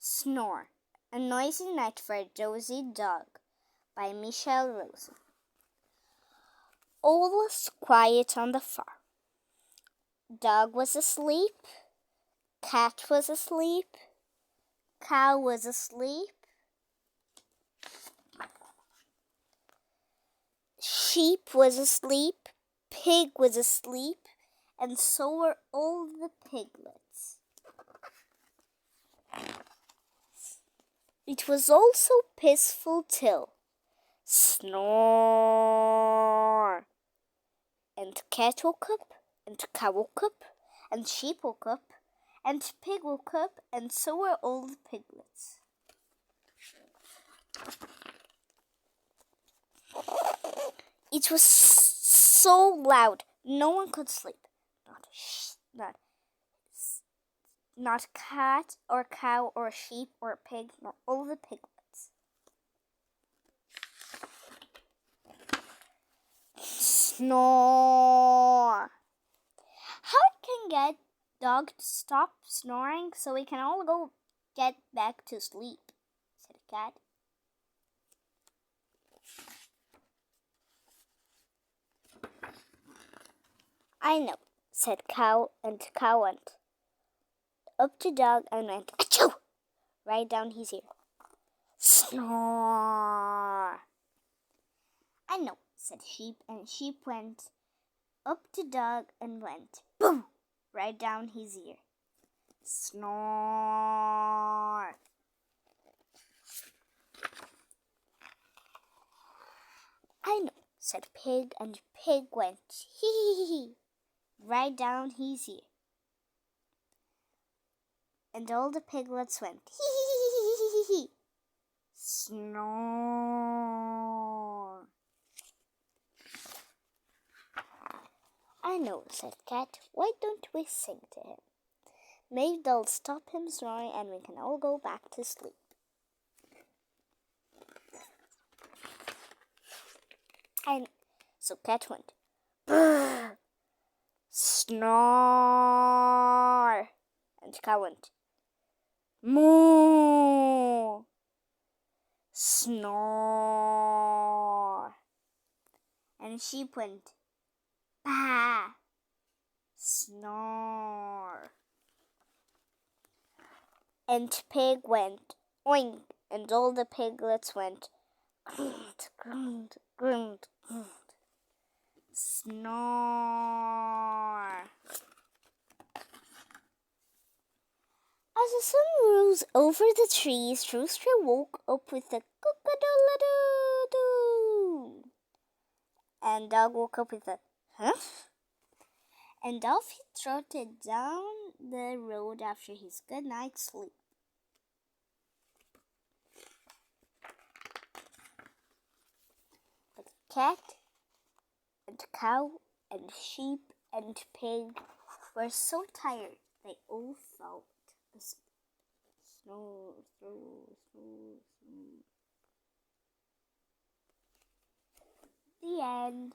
Snore, A Noisy Night for a Dozy Dog by Michelle Rosen. All was quiet on the farm. Dog was asleep, cat was asleep, cow was asleep, sheep was asleep, pig was asleep, and so were all the piglets. It was all so peaceful till Snore! And cat woke up, and cow woke up, and sheep woke up, and pig woke up, and so were all the piglets. It was so loud, no one could sleep. Not cat or cow or sheep or pig, nor all the piglets. Snore! How can get dog to stop snoring so we can all go get back to sleep? Said the cat. I know, said cow, and cow went up to dog and went achoo right down his ear. Snore! I know, said sheep, and sheep went up to dog and went boom right down his ear. Snore! I know, said pig, and pig went hee hee hee hee right down his ear. And all the piglets went hee hee hee hee hee hee. Snore! I know, said cat. Why don't we sing to him? Maybe they'll stop him snoring and we can all go back to sleep. And so cat went brrr, snore, and cow went moo, snore, and sheep went baa, snore, and pig went oink, and all the piglets went grunt, grunt, grunt, grunt. Snore. As the sun rose over the trees, Rooster woke up with a cock-a-doodle-doo. And Dog woke up with a huff. And off he trotted down the road after his good night's sleep. But the cat and cow and sheep and pig were so tired they all fell asleep. Snore, snore, snore, snore. The end.